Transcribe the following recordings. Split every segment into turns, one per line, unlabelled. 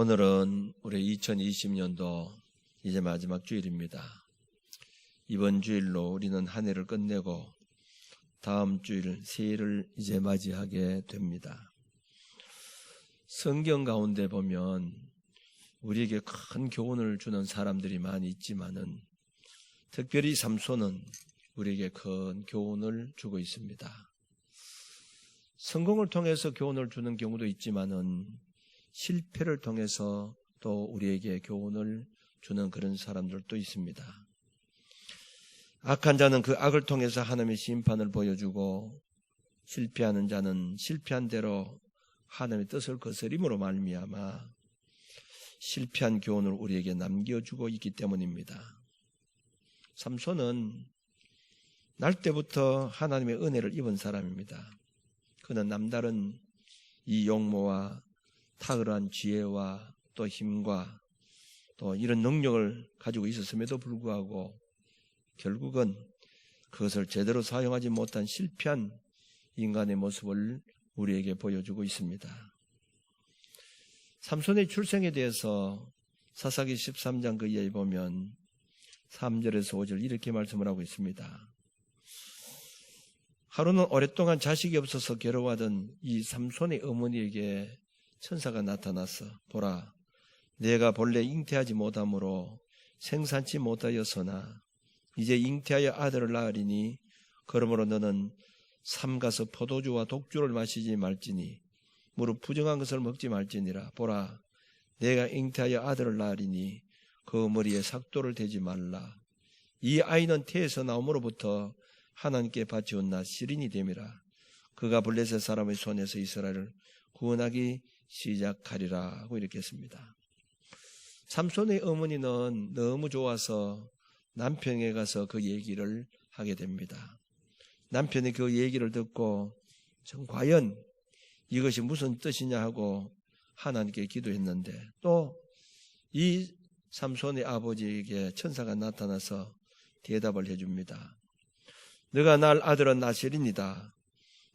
오늘은 우리 2020년도 이제 마지막 주일입니다. 이번 주일로 우리는 한 해를 끝내고 다음 주일 새해를 이제 맞이하게 됩니다. 성경 가운데 보면 우리에게 큰 교훈을 주는 사람들이 많이 있지만은 특별히 삼손은 우리에게 큰 교훈을 주고 있습니다. 성공을 통해서 교훈을 주는 경우도 있지만은 실패를 통해서 또 우리에게 교훈을 주는 그런 사람들도 있습니다. 악한 자는 그 악을 통해서 하나님의 심판을 보여주고 실패하는 자는 실패한 대로 하나님의 뜻을 거스림으로 말미암아 실패한 교훈을 우리에게 남겨주고 있기 때문입니다. 삼손은 날 때부터 하나님의 은혜를 입은 사람입니다. 그는 남다른 이 용모와 탁월한 지혜와 또 힘과 또 이런 능력을 가지고 있었음에도 불구하고 결국은 그것을 제대로 사용하지 못한 실패한 인간의 모습을 우리에게 보여주고 있습니다. 삼손의 출생에 대해서 사사기 13장 그 이하에 보면 3절에서 5절 이렇게 말씀을 하고 있습니다. 하루는 오랫동안 자식이 없어서 괴로워하던 이 삼손의 어머니에게 천사가 나타나서 보라, 내가 본래 잉태하지 못함으로 생산치 못하였으나 이제 잉태하여 아들을 낳으리니 그러므로 너는 삼가서 포도주와 독주를 마시지 말지니 무릇 부정한 것을 먹지 말지니라. 보라, 내가 잉태하여 아들을 낳으리니 그 머리에 삭도를 대지 말라. 이 아이는 태에서 나옴으로부터 하나님께 바치온 나시린이 됨이라. 그가 블레셋 사람의 손에서 이스라엘을 구원하기 시작하리라 하고 이렇게 했습니다. 삼손의 어머니는 너무 좋아서 남편에게 가서 그 얘기를 하게 됩니다. 남편이 그 얘기를 듣고 과연 이것이 무슨 뜻이냐 하고 하나님께 기도했는데 또 이 삼손의 아버지에게 천사가 나타나서 대답을 해줍니다. 너가 낳을 아들은 나실이니다.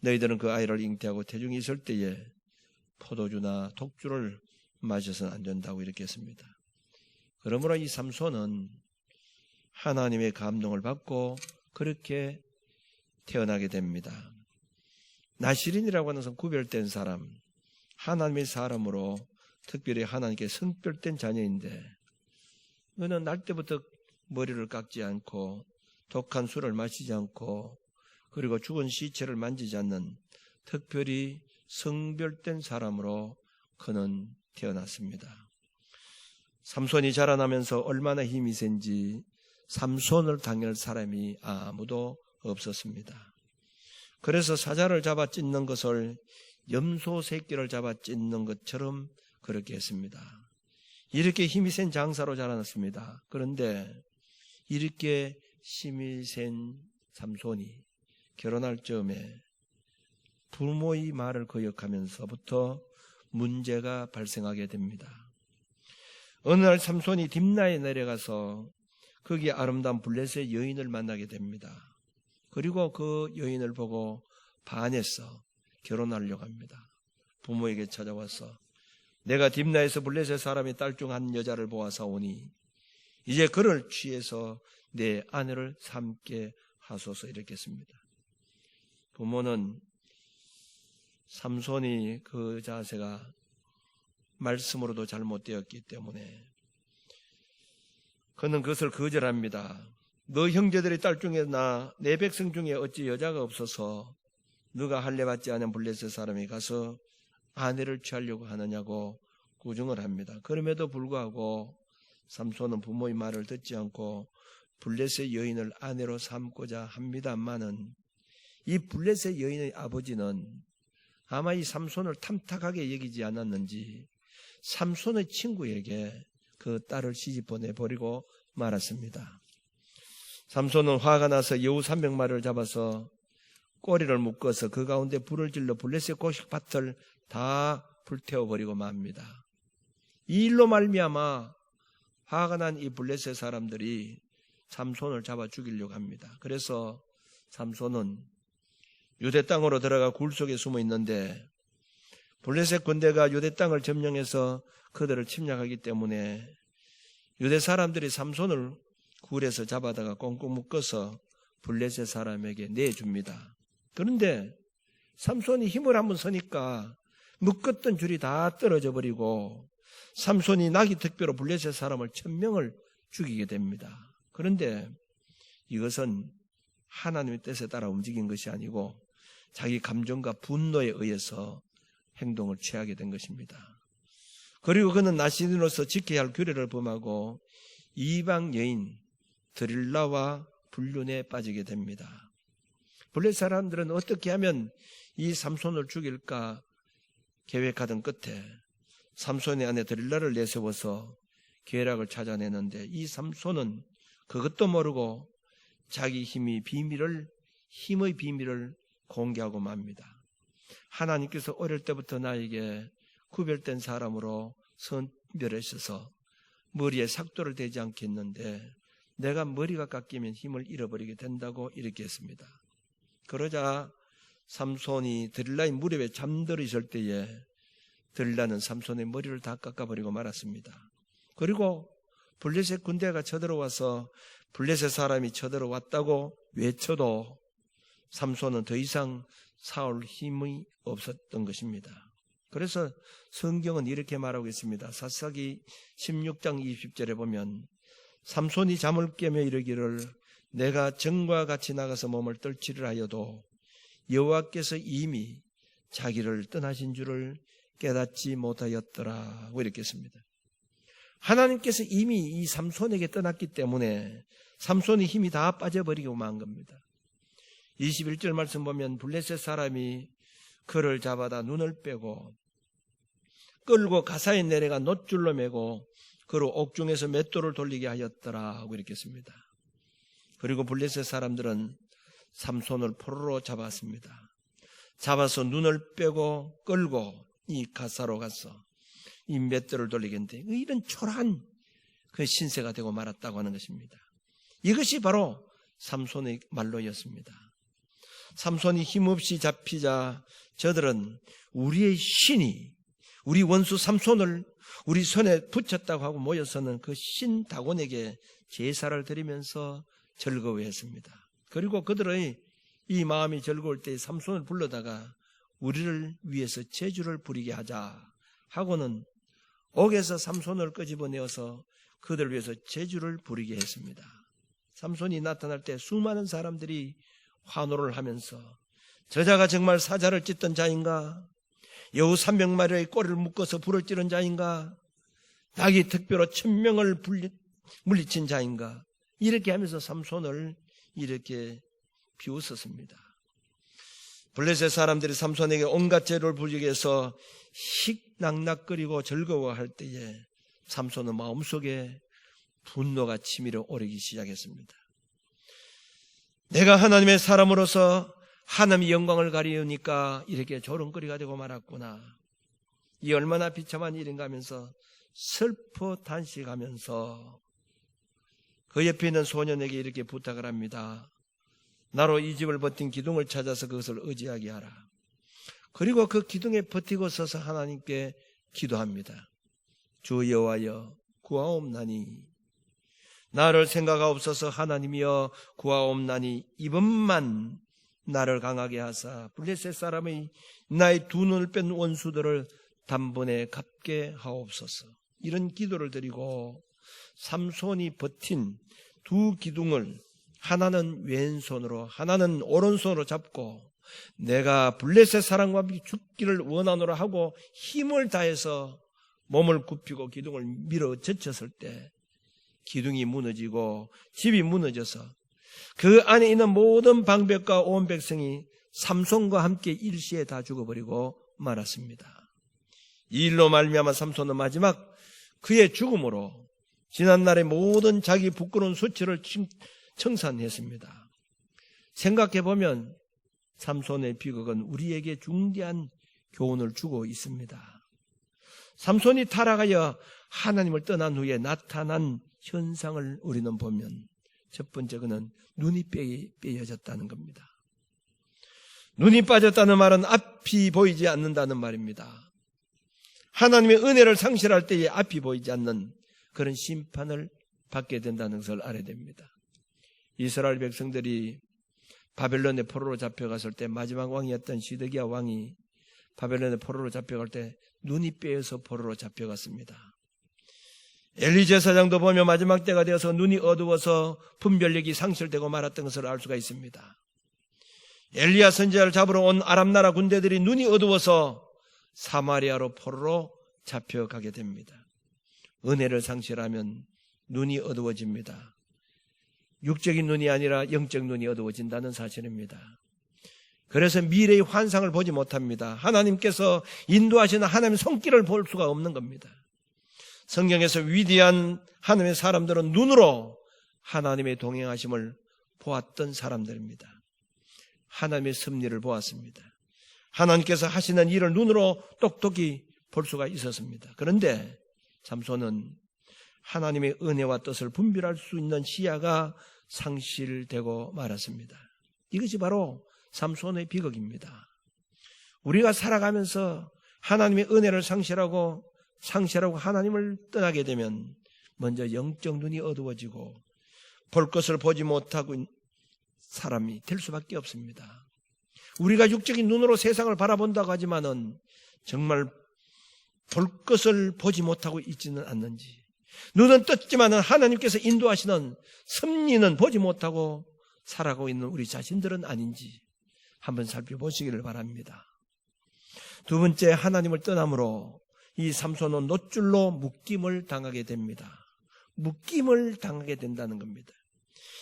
너희들은 그 아이를 잉태하고 태중에 있을 때에 포도주나 독주를 마셔서는 안 된다고 이렇게 했습니다. 그러므로 이 삼손은 하나님의 감동을 받고 그렇게 태어나게 됩니다. 나실인이라고 하는 것은 구별된 사람, 하나님의 사람으로 특별히 하나님께 선별된 자녀인데 그는 날 때부터 머리를 깎지 않고 독한 술을 마시지 않고 그리고 죽은 시체를 만지지 않는 특별히 성별된 사람으로 그는 태어났습니다. 삼손이 자라나면서 얼마나 힘이 센지 삼손을 당할 사람이 아무도 없었습니다. 그래서 사자를 잡아 찢는 것을 염소 새끼를 잡아 찢는 것처럼 그렇게 했습니다. 이렇게 힘이 센 장사로 자라났습니다. 그런데 이렇게 힘이 센 삼손이 결혼할 즈음에 부모의 말을 거역하면서부터 문제가 발생하게 됩니다. 어느 날 삼손이 딥나에 내려가서 거기에 아름다운 블레셋 여인을 만나게 됩니다. 그리고 그 여인을 보고 반해서 결혼하려고 합니다. 부모에게 찾아와서 내가 딥나에서 블레셋 사람의 딸 중 한 여자를 보아사오니 이제 그를 취해서 내 아내를 삼게 하소서 이렇게 했습니다. 부모는 삼손이 그 자세가 말씀으로도 잘못되었기 때문에 그는 그것을 거절합니다. 너 형제들의 딸 중에 내 백성 중에 어찌 여자가 없어서 너가 할례받지 않은 블레셋 사람이 가서 아내를 취하려고 하느냐고 구중을 합니다. 그럼에도 불구하고 삼손은 부모의 말을 듣지 않고 블레셋 여인을 아내로 삼고자 합니다만은 이 블레셋 여인의 아버지는 아마 이 삼손을 탐탁하게 여기지 않았는지 삼손의 친구에게 그 딸을 시집 보내버리고 말았습니다. 삼손은 화가 나서 여우 300마리를 잡아서 꼬리를 묶어서 그 가운데 불을 질러 블레셋 고식밭을 다 불태워버리고 맙니다. 이 일로 말미암아 화가 난 이 블레셋 사람들이 삼손을 잡아 죽이려고 합니다. 그래서 삼손은 유대 땅으로 들어가 굴 속에 숨어 있는데 블레셋 군대가 유대 땅을 점령해서 그들을 침략하기 때문에 유대 사람들이 삼손을 굴에서 잡아다가 꽁꽁 묶어서 블레셋 사람에게 내줍니다. 그런데 삼손이 힘을 한번 쓰니까 묶었던 줄이 다 떨어져 버리고 삼손이 나기 특별로 블레셋 사람을 1000명을 죽이게 됩니다. 그런데 이것은 하나님의 뜻에 따라 움직인 것이 아니고 자기 감정과 분노에 의해서 행동을 취하게 된 것입니다. 그리고 그는 나시린으로서 지켜야 할 규례를 범하고 이방 여인 드릴라와 불륜에 빠지게 됩니다. 블레셋 사람들은 어떻게 하면 이 삼손을 죽일까 계획하던 끝에 삼손의 아내 드릴라를 내세워서 계략을 찾아내는데 이 삼손은 그것도 모르고 자기 힘의 비밀을 공개하고 맙니다. 하나님께서 어릴 때부터 나에게 구별된 사람으로 선별하셔서 머리에 삭도를 대지 않겠는데 내가 머리가 깎이면 힘을 잃어버리게 된다고 이렇게 했습니다. 그러자 삼손이 드릴라의 무릎에 잠들어 있을 때에 드릴라는 삼손의 머리를 다 깎아버리고 말았습니다. 그리고 블레셋 군대가 쳐들어와서 블레셋 사람이 쳐들어왔다고 외쳐도 삼손은 더 이상 싸울 힘이 없었던 것입니다. 그래서 성경은 이렇게 말하고 있습니다. 사사기 16장 20절에 보면 삼손이 잠을 깨며 이르기를 내가 전과 같이 나가서 몸을 떨치려 하여도 여호와께서 이미 자기를 떠나신 줄을 깨닫지 못하였더라 이렇게 했습니다. 하나님께서 이미 이 삼손에게 떠났기 때문에 삼손의 힘이 다 빠져버리고 만 겁니다. 21절 말씀 보면 블레셋 사람이 그를 잡아다 눈을 빼고 끌고 가사에 내려가 놋줄로 매고 그로 옥중에서 맷돌을 돌리게 하였더라 이렇게 했습니다. 그리고 블레셋 사람들은 삼손을 포로로 잡았습니다. 잡아서 눈을 빼고 끌고 이 가사로 가서 이 맷돌을 돌리게 했는데 이런 초라한 그 신세가 되고 말았다고 하는 것입니다. 이것이 바로 삼손의 말로였습니다. 삼손이 힘없이 잡히자 저들은 우리의 신이 우리 원수 삼손을 우리 손에 붙였다고 하고 모여서는 그 신 다곤에게 제사를 드리면서 즐거워했습니다. 그리고 그들의 이 마음이 즐거울 때 삼손을 불러다가 우리를 위해서 제주를 부리게 하자 하고는 옥에서 삼손을 끄집어내어서 그들을 위해서 제주를 부리게 했습니다. 삼손이 나타날 때 수많은 사람들이 환호를 하면서 저자가 정말 사자를 찢던 자인가? 여우 300마리의 꼬리를 묶어서 불을 찌른 자인가? 닭이 특별로 1000명을 물리친 자인가? 이렇게 하면서 삼손을 이렇게 비웃었습니다. 블레셋 사람들이 삼손에게 온갖 재료를 부리게 해서 식낙낙거리고 즐거워할 때에 삼손은 마음속에 분노가 치밀어 오르기 시작했습니다. 내가 하나님의 사람으로서 하나님의 영광을 가리우니까 이렇게 조롱거리가 되고 말았구나. 이 얼마나 비참한 일인가 하면서 슬퍼 단식하면서 그 옆에 있는 소년에게 이렇게 부탁을 합니다. 나로 이 집을 버틴 기둥을 찾아서 그것을 의지하게 하라. 그리고 그 기둥에 버티고 서서 하나님께 기도합니다. 주 여호와여 구하옵나니 나를 생각하옵소서. 하나님이여 구하옵나니 이번만 나를 강하게 하사 블레셋 사람의 나의 두 눈을 뺀 원수들을 단번에 갚게 하옵소서. 이런 기도를 드리고 삼손이 버틴 두 기둥을 하나는 왼손으로 하나는 오른손으로 잡고 내가 블레셋 사람과 함께 죽기를 원하노라 하고 힘을 다해서 몸을 굽히고 기둥을 밀어 젖혔을 때 기둥이 무너지고 집이 무너져서 그 안에 있는 모든 방백과 온 백성이 삼손과 함께 일시에 다 죽어버리고 말았습니다. 이 일로 말미암아 삼손은 마지막 그의 죽음으로 지난날의 모든 자기 부끄러운 수치를 청산했습니다. 생각해보면 삼손의 비극은 우리에게 중대한 교훈을 주고 있습니다. 삼손이 타락하여 하나님을 떠난 후에 나타난 현상을 우리는 보면 첫 번째 그는 눈이 빼어졌다는 겁니다. 눈이 빠졌다는 말은 앞이 보이지 않는다는 말입니다. 하나님의 은혜를 상실할 때에 앞이 보이지 않는 그런 심판을 받게 된다는 것을 알아야 됩니다. 이스라엘 백성들이 바벨론의 포로로 잡혀갔을 때 마지막 왕이었던 시드기야 왕이 바벨론의 포로로 잡혀갈 때 눈이 빼어서 포로로 잡혀갔습니다. 엘리 제사장도 보면 마지막 때가 되어서 눈이 어두워서 분별력이 상실되고 말았던 것을 알 수가 있습니다. 엘리야 선지자를 잡으러 온 아람 나라 군대들이 눈이 어두워서 사마리아로 포로로 잡혀가게 됩니다. 은혜를 상실하면 눈이 어두워집니다. 육적인 눈이 아니라 영적 눈이 어두워진다는 사실입니다. 그래서 미래의 환상을 보지 못합니다. 하나님께서 인도하시는 하나님의 손길을 볼 수가 없는 겁니다. 성경에서 위대한 하나님의 사람들은 눈으로 하나님의 동행하심을 보았던 사람들입니다. 하나님의 섭리를 보았습니다. 하나님께서 하시는 일을 눈으로 똑똑히 볼 수가 있었습니다. 그런데 삼손은 하나님의 은혜와 뜻을 분별할 수 있는 시야가 상실되고 말았습니다. 이것이 바로 삼손의 비극입니다. 우리가 살아가면서 하나님의 은혜를 상실하고 하나님을 떠나게 되면 먼저 영적 눈이 어두워지고 볼 것을 보지 못하고 사람이 될 수밖에 없습니다. 우리가 육적인 눈으로 세상을 바라본다고 하지만은 정말 볼 것을 보지 못하고 있지는 않는지, 눈은 떴지만은 하나님께서 인도하시는 섭리는 보지 못하고 살아가고 있는 우리 자신들은 아닌지 한번 살펴보시기를 바랍니다. 두 번째, 하나님을 떠남으로 이 삼손은 노줄로 묶임을 당하게 됩니다. 묶임을 당하게 된다는 겁니다.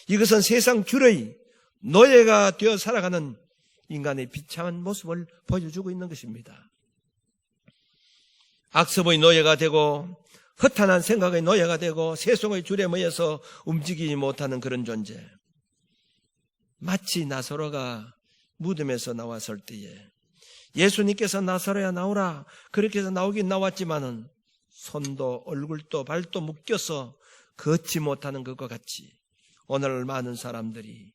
이것은 세상 줄의 노예가 되어 살아가는 인간의 비참한 모습을 보여주고 있는 것입니다. 악습의 노예가 되고 허탄한 생각의 노예가 되고 세속의 줄에 모여서 움직이지 못하는 그런 존재. 마치 나사로가 무덤에서 나왔을 때에 예수님께서 나사로야 나오라 그렇게 해서 나오긴 나왔지만은 손도 얼굴도 발도 묶여서 걷지 못하는 것과 같이 오늘 많은 사람들이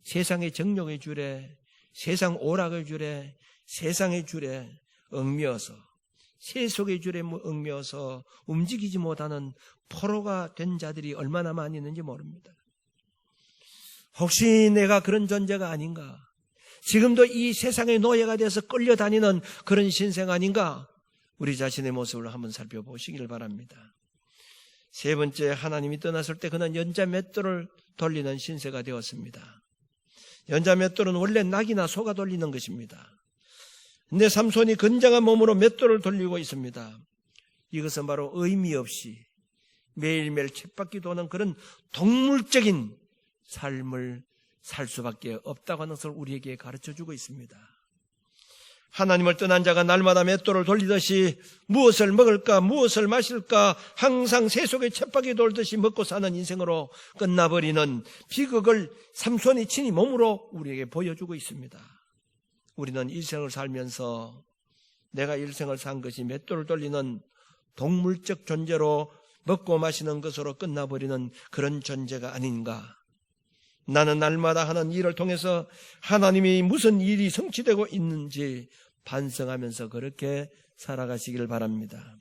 세상의 정욕의 줄에, 세상 오락의 줄에, 세상의 줄에 얽매어서, 세속의 줄에 얽매어서 움직이지 못하는 포로가 된 자들이 얼마나 많이 있는지 모릅니다. 혹시 내가 그런 존재가 아닌가? 지금도 이 세상의 노예가 돼서 끌려다니는 그런 신생 아닌가? 우리 자신의 모습을 한번 살펴보시길 바랍니다. 세 번째, 하나님이 떠났을 때 그는 연자 맷돌을 돌리는 신세가 되었습니다. 연자 맷돌은 원래 낙이나 소가 돌리는 것입니다. 근데 삼손이 건장한 몸으로 맷돌을 돌리고 있습니다. 이것은 바로 의미 없이 매일매일 쳇바퀴 도는 그런 동물적인 삶을 살 수밖에 없다고 하는 것을 우리에게 가르쳐주고 있습니다. 하나님을 떠난 자가 날마다 맷돌을 돌리듯이 무엇을 먹을까 무엇을 마실까 항상 세속에 쳇바퀴 돌듯이 먹고 사는 인생으로 끝나버리는 비극을 삼손이 친히 몸으로 우리에게 보여주고 있습니다. 우리는 일생을 살면서 내가 일생을 산 것이 맷돌을 돌리는 동물적 존재로 먹고 마시는 것으로 끝나버리는 그런 존재가 아닌가. 나는 날마다 하는 일을 통해서 하나님이 무슨 일이 성취되고 있는지 반성하면서 그렇게 살아가시길 바랍니다.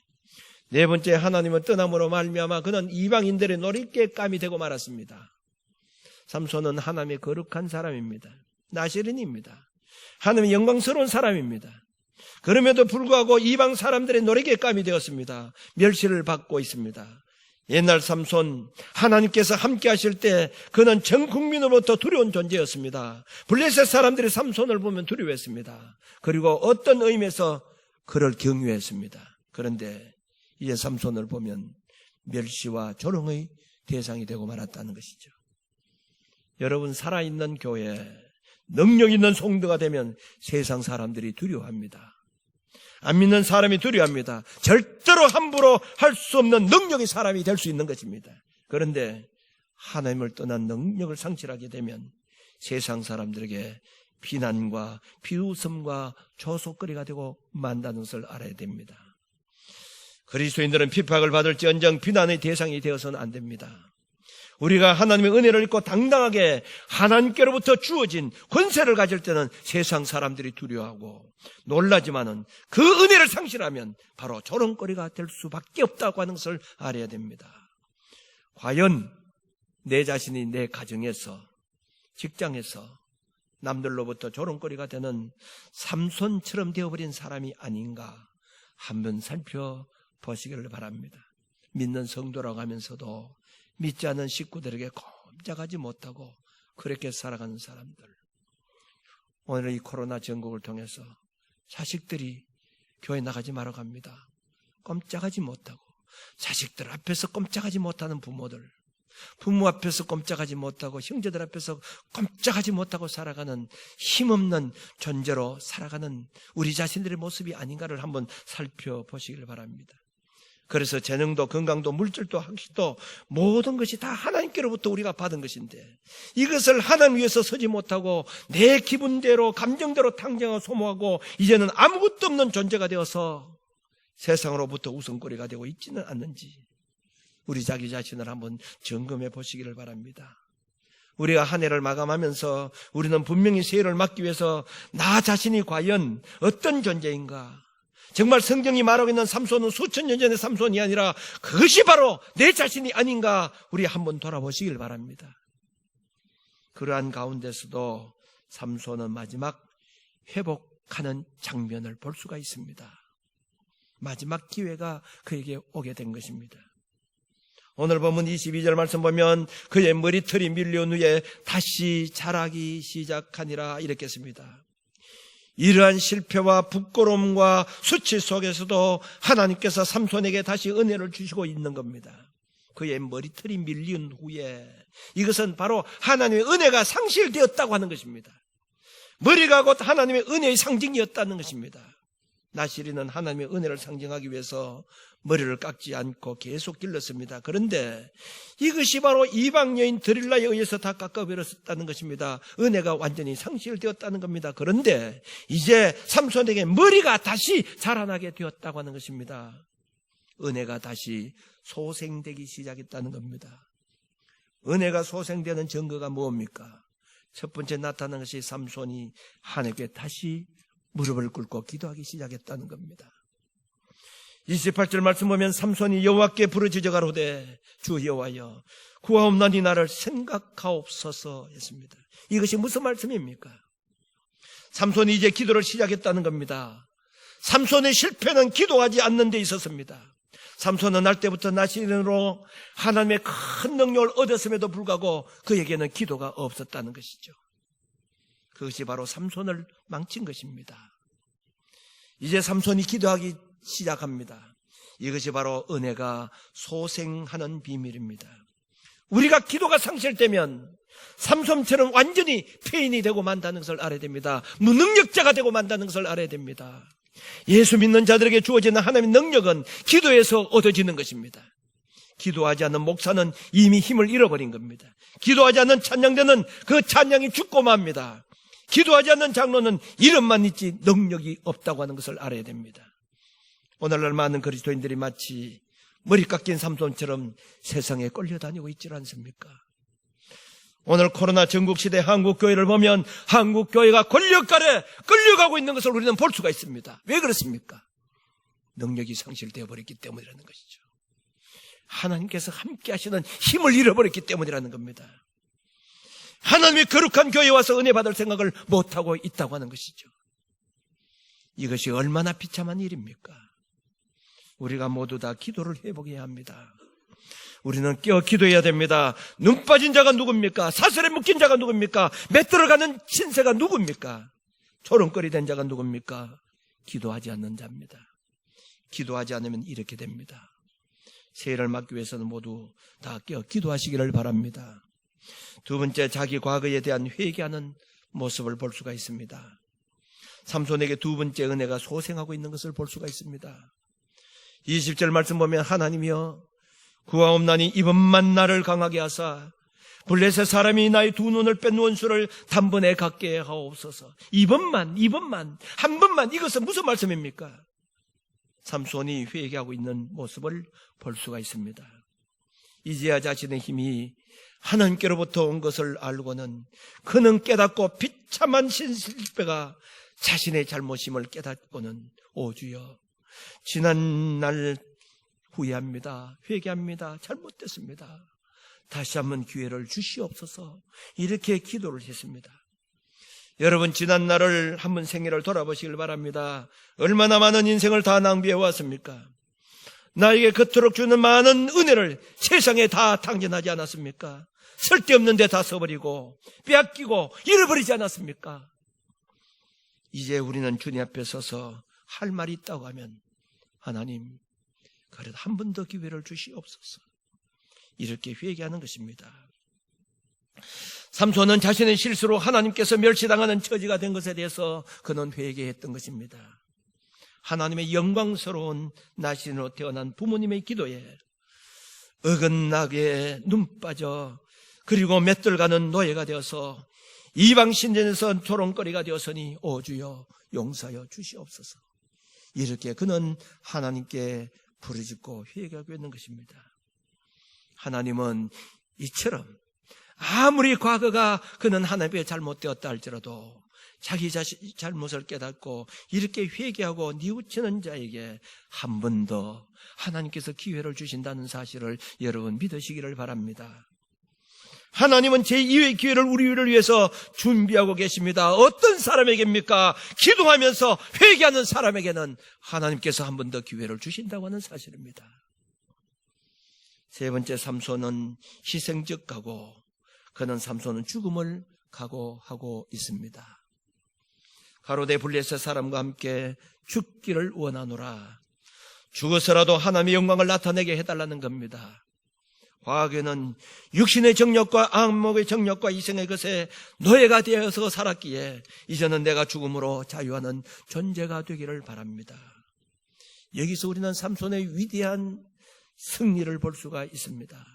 네 번째, 하나님은 떠남으로 말미암아 그는 이방인들의 놀잇개감이 되고 말았습니다. 삼손은 하나님의 거룩한 사람입니다. 나시린입니다. 하나님의 영광스러운 사람입니다. 그럼에도 불구하고 이방 사람들의 놀잇개감이 되었습니다. 멸시를 받고 있습니다. 옛날 삼손, 하나님께서 함께 하실 때 그는 전 국민으로부터 두려운 존재였습니다. 블레셋 사람들이 삼손을 보면 두려워했습니다. 그리고 어떤 의미에서 그를 경외했습니다. 그런데 이제 삼손을 보면 멸시와 조롱의 대상이 되고 말았다는 것이죠. 여러분, 살아있는 교회, 능력 있는 성도가 되면 세상 사람들이 두려워합니다. 안 믿는 사람이 두려워합니다. 절대로 함부로 할 수 없는 능력의 사람이 될 수 있는 것입니다. 그런데 하나님을 떠난 능력을 상실하게 되면 세상 사람들에게 비난과 비웃음과 조소거리가 되고 만다는 것을 알아야 됩니다. 그리스도인들은 핍박을 받을지언정 비난의 대상이 되어서는 안 됩니다. 우리가 하나님의 은혜를 입고 당당하게 하나님께로부터 주어진 권세를 가질 때는 세상 사람들이 두려워하고 놀라지만은 그 은혜를 상실하면 바로 조롱거리가 될 수밖에 없다고 하는 것을 알아야 됩니다. 과연 내 자신이 내 가정에서, 직장에서 남들로부터 조롱거리가 되는 삼손처럼 되어버린 사람이 아닌가 한번 살펴보시기를 바랍니다. 믿는 성도라고 하면서도 믿지 않는 식구들에게 꼼짝하지 못하고 그렇게 살아가는 사람들. 오늘 이 코로나 전국을 통해서 자식들이 교회 나가지 말아 갑니다. 꼼짝하지 못하고 자식들 앞에서 꼼짝하지 못하는 부모들, 부모 앞에서 꼼짝하지 못하고 형제들 앞에서 꼼짝하지 못하고 살아가는 힘없는 존재로 살아가는 우리 자신들의 모습이 아닌가를 한번 살펴보시길 바랍니다. 그래서 재능도 건강도 물질도 학식도 모든 것이 다 하나님께로부터 우리가 받은 것인데 이것을 하나님 위해서 서지 못하고 내 기분대로 감정대로 탕정하고 소모하고 이제는 아무것도 없는 존재가 되어서 세상으로부터 우선거리가 되고 있지는 않는지 우리 자기 자신을 한번 점검해 보시기를 바랍니다. 우리가 한 해를 마감하면서 우리는 분명히 새해를 맞기 위해서 나 자신이 과연 어떤 존재인가, 정말 성경이 말하고 있는 삼손은 수천 년 전의 삼손이 아니라 그것이 바로 내 자신이 아닌가 우리 한번 돌아보시길 바랍니다. 그러한 가운데서도 삼손은 마지막 회복하는 장면을 볼 수가 있습니다. 마지막 기회가 그에게 오게 된 것입니다. 오늘 본문 22절 말씀 보면 그의 머리털이 밀려온 후에 다시 자라기 시작하니라 이렇게 씁니다. 이러한 실패와 부끄러움과 수치 속에서도 하나님께서 삼손에게 다시 은혜를 주시고 있는 겁니다. 그의 머리털이 밀린 후에 이것은 바로 하나님의 은혜가 상실되었다고 하는 것입니다. 머리가 곧 하나님의 은혜의 상징이었다는 것입니다. 나시리는 하나님의 은혜를 상징하기 위해서 머리를 깎지 않고 계속 길렀습니다. 그런데 이것이 바로 이방 여인 드릴라에 의해서 다 깎아버렸다는 것입니다. 은혜가 완전히 상실되었다는 겁니다. 그런데 이제 삼손에게 머리가 다시 자라나게 되었다고 하는 것입니다. 은혜가 다시 소생되기 시작했다는 겁니다. 은혜가 소생되는 증거가 뭡니까? 첫 번째 나타난 것이 삼손이 하나님께 다시 무릎을 꿇고 기도하기 시작했다는 겁니다. 28절 말씀 보면 삼손이 여호와께 부르짖어 가로되 주 여호와여 구하옵나니 나를 생각하옵소서 했습니다. 이것이 무슨 말씀입니까? 삼손이 이제 기도를 시작했다는 겁니다. 삼손의 실패는 기도하지 않는 데 있었습니다. 삼손은 날 때부터 나시린으로 하나님의 큰 능력을 얻었음에도 불구하고 그에게는 기도가 없었다는 것이죠. 그것이 바로 삼손을 망친 것입니다. 이제 삼손이 기도하기 시작합니다. 이것이 바로 은혜가 소생하는 비밀입니다. 우리가 기도가 상실되면 삼손처럼 완전히 폐인이 되고 만다는 것을 알아야 됩니다. 무능력자가 되고 만다는 것을 알아야 됩니다. 예수 믿는 자들에게 주어지는 하나님의 능력은 기도에서 얻어지는 것입니다. 기도하지 않는 목사는 이미 힘을 잃어버린 겁니다. 기도하지 않는 찬양대는 그 찬양이 죽고 맙니다. 기도하지 않는 장로는 이름만 있지 능력이 없다고 하는 것을 알아야 됩니다. 오늘날 많은 그리스도인들이 마치 머리 깎인 삼손처럼 세상에 끌려다니고 있지 않습니까? 오늘 코로나 전국시대 한국교회를 보면 한국교회가 권력 아래 끌려가고 있는 것을 우리는 볼 수가 있습니다. 왜 그렇습니까? 능력이 상실되어 버렸기 때문이라는 것이죠. 하나님께서 함께 하시는 힘을 잃어버렸기 때문이라는 겁니다. 하나님의 거룩한 교회에 와서 은혜 받을 생각을 못하고 있다고 하는 것이죠. 이것이 얼마나 비참한 일입니까? 우리가 모두 다 기도를 회복해야 합니다. 우리는 깨어 기도해야 됩니다. 눈 빠진 자가 누굽니까? 사슬에 묶인 자가 누굽니까? 맷들어가는 신세가 누굽니까? 조롱거리 된 자가 누굽니까? 기도하지 않는 자입니다. 기도하지 않으면 이렇게 됩니다. 새해를 맞기 위해서는 모두 다 깨어 기도하시기를 바랍니다. 두 번째, 자기 과거에 대한 회개하는 모습을 볼 수가 있습니다. 삼손에게 두 번째 은혜가 소생하고 있는 것을 볼 수가 있습니다. 20절 말씀 보면 하나님이여 구하옵나니 이번만 나를 강하게 하사 블레셋 사람이 나의 두 눈을 뺀 원수를 단번에 갖게 하옵소서. 이번만 한 번만, 이것은 무슨 말씀입니까? 삼손이 회개하고 있는 모습을 볼 수가 있습니다. 이제야 자신의 힘이 하나님께로부터 온 것을 알고는 그는 깨닫고 비참한 신실배가 자신의 잘못임을 깨닫고는 오 주여, 지난날 후회합니다. 회개합니다. 잘못됐습니다. 다시 한번 기회를 주시옵소서. 이렇게 기도를 했습니다. 여러분, 지난날을 한번 생애를 돌아보시길 바랍니다. 얼마나 많은 인생을 다 낭비해 왔습니까? 나에게 그토록 주는 많은 은혜를 세상에 다 당연하지 않았습니까? 쓸데없는 데 다 써버리고 빼앗기고 잃어버리지 않았습니까? 이제 우리는 주님 앞에 서서 할 말이 있다고 하면, 하나님, 그래도 한 번 더 기회를 주시옵소서. 이렇게 회개하는 것입니다. 삼손은 자신의 실수로 하나님께서 멸시당하는 처지가 된 것에 대해서 그는 회개했던 것입니다. 하나님의 영광스러운 나신으로 태어난 부모님의 기도에 어긋나게 눈 빠져 그리고 맷들가는 노예가 되어서 이방 신전에서 조롱거리가 되었으니 오 주여 용서하여 주시옵소서. 이렇게 그는 하나님께 부르짖고 회개하고 있는 것입니다. 하나님은 이처럼 아무리 과거가 그는 하나님의 잘못되었다 할지라도 자기 자신의 잘못을 깨닫고 이렇게 회개하고 뉘우치는 자에게 한 번 더 하나님께서 기회를 주신다는 사실을 여러분 믿으시기를 바랍니다. 하나님은 제2의 기회를 우리를 위해서 준비하고 계십니다. 어떤 사람에게입니까? 기도하면서 회개하는 사람에게는 하나님께서 한 번 더 기회를 주신다고 하는 사실입니다. 세 번째, 삼손은 희생적 각오, 그는 삼손은 죽음을 각오하고 있습니다. 가로대 블레셋 사람과 함께 죽기를 원하노라. 죽어서라도 하나님의 영광을 나타내게 해달라는 겁니다. 과거에는 육신의 정욕과 안목의 정욕과 이생의 것에 노예가 되어서 살았기에 이제는 내가 죽음으로 자유하는 존재가 되기를 바랍니다. 여기서 우리는 삼손의 위대한 승리를 볼 수가 있습니다.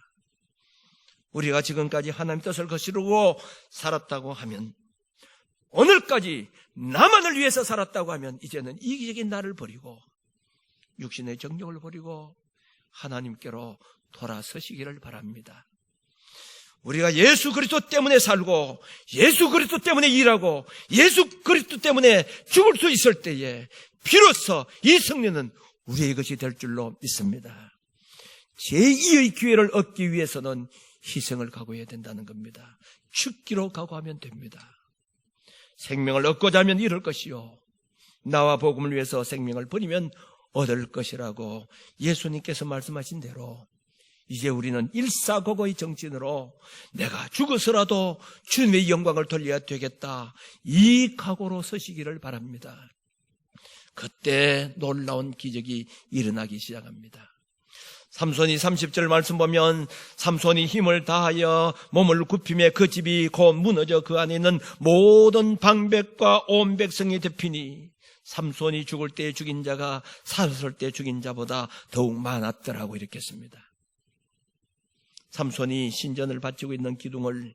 우리가 지금까지 하나님 뜻을 거스르고 살았다고 하면, 오늘까지 나만을 위해서 살았다고 하면 이제는 이기적인 나를 버리고 육신의 정욕을 버리고 하나님께로 돌아서시기를 바랍니다. 우리가 예수 그리스도 때문에 살고 예수 그리스도 때문에 일하고 예수 그리스도 때문에 죽을 수 있을 때에 비로소 이 승리는 우리의 것이 될 줄로 믿습니다. 제2의 기회를 얻기 위해서는 희생을 각오해야 된다는 겁니다. 죽기로 각오하면 됩니다. 생명을 얻고자 하면 잃을 것이요, 나와 복음을 위해서 생명을 버리면 얻을 것이라고 예수님께서 말씀하신 대로 이제 우리는 일사고고의 정신으로 내가 죽어서라도 주님의 영광을 돌려야 되겠다, 이 각오로 서시기를 바랍니다. 그때 놀라운 기적이 일어나기 시작합니다. 삼손이 30절 말씀 보면, 삼손이 힘을 다하여 몸을 굽히며 그 집이 곧 무너져 그 안에 있는 모든 방백과 온 백성이 덮이니 삼손이 죽을 때 죽인 자가 살았을 때 죽인 자보다 더욱 많았더라고 이렇게 했습니다. 삼손이 신전을 바치고 있는 기둥을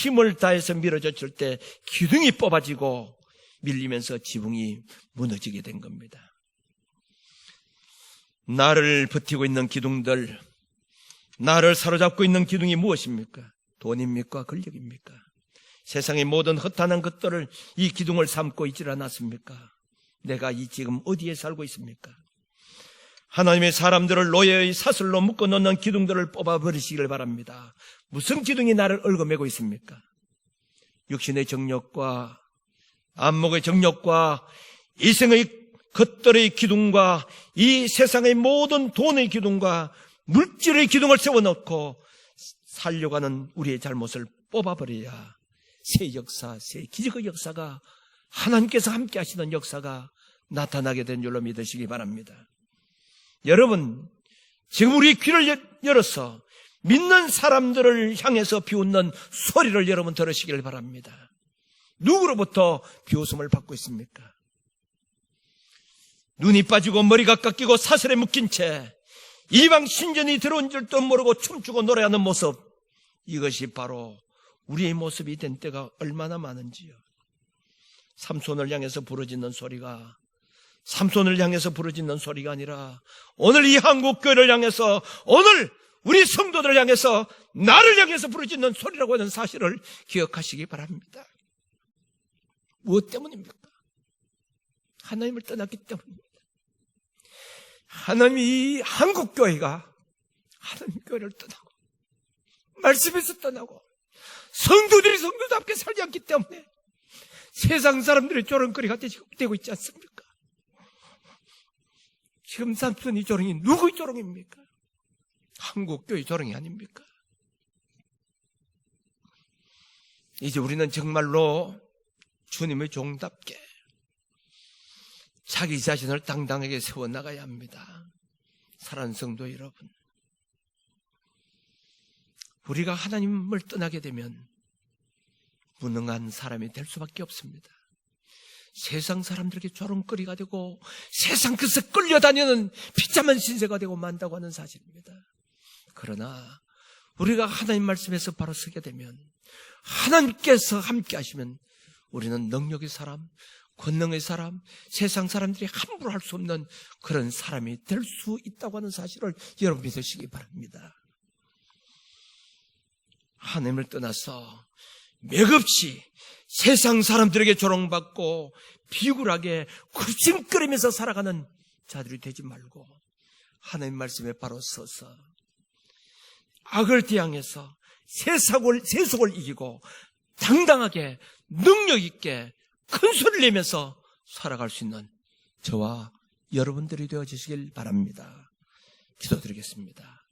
힘을 다해서 밀어젖힐 때 기둥이 뽑아지고 밀리면서 지붕이 무너지게 된 겁니다. 나를 버티고 있는 기둥들, 나를 사로잡고 있는 기둥이 무엇입니까? 돈입니까? 권력입니까? 세상의 모든 허탄한 것들을 이 기둥을 삼고 있질 않았습니까? 내가 지금 어디에 살고 있습니까? 하나님의 사람들을 노예의 사슬로 묶어놓는 기둥들을 뽑아버리시길 바랍니다. 무슨 기둥이 나를 얽어매고 있습니까? 육신의 정욕과 안목의 정욕과 이생의 것들의 기둥과 이 세상의 모든 돈의 기둥과 물질의 기둥을 세워놓고 살려고 하는 우리의 잘못을 뽑아버려야 새 역사, 새 기적의 역사가, 하나님께서 함께 하시는 역사가 나타나게 된 줄로 믿으시기 바랍니다. 여러분, 지금 우리 귀를 열어서 믿는 사람들을 향해서 비웃는 소리를 여러분 들으시길 바랍니다. 누구로부터 비웃음을 받고 있습니까? 눈이 빠지고 머리가 깎이고 사슬에 묶인 채 이방 신전이 들어온 줄도 모르고 춤추고 노래하는 모습, 이것이 바로 우리의 모습이 된 때가 얼마나 많은지요. 삼손을 향해서 부르짖는 소리가 삼손을 향해서 부르짖는 소리가 아니라 오늘 이 한국교회를 향해서, 오늘 우리 성도들을 향해서 나를 향해서 부르짖는 소리라고 하는 사실을 기억하시기 바랍니다. 무엇 때문입니까? 하나님을 떠났기 때문입니다. 하나님이 한국교회가 하나님 교회를 떠나고 말씀에서 떠나고 성도들이 성도답게 살지 않기 때문에 세상 사람들의 조롱거리가 되고 있지 않습니까? 지금 삼손이 조롱이 누구의 조롱입니까? 한국교회 조롱이 아닙니까? 이제 우리는 정말로 주님의 종답게 자기 자신을 당당하게 세워나가야 합니다. 사랑하는 성도 여러분, 우리가 하나님을 떠나게 되면 무능한 사람이 될 수밖에 없습니다. 세상 사람들에게 조롱거리가 되고 세상 끝에 끌려다니는 비참한 신세가 되고 만다고 하는 사실입니다. 그러나 우리가 하나님 말씀에서 바로 서게 되면 하나님께서 함께 하시면 우리는 능력의 사람, 권능의 사람, 세상 사람들이 함부로 할 수 없는 그런 사람이 될 수 있다고 하는 사실을 여러분 믿으시기 바랍니다. 하나님을 떠나서 맥없이 세상 사람들에게 조롱받고 비굴하게 굽신거리면서 살아가는 자들이 되지 말고 하나님 말씀에 바로 서서 악을 대항해서 세속을 이기고 당당하게 능력 있게 큰 소리를 내면서 살아갈 수 있는 저와 여러분들이 되어주시길 바랍니다. 기도드리겠습니다.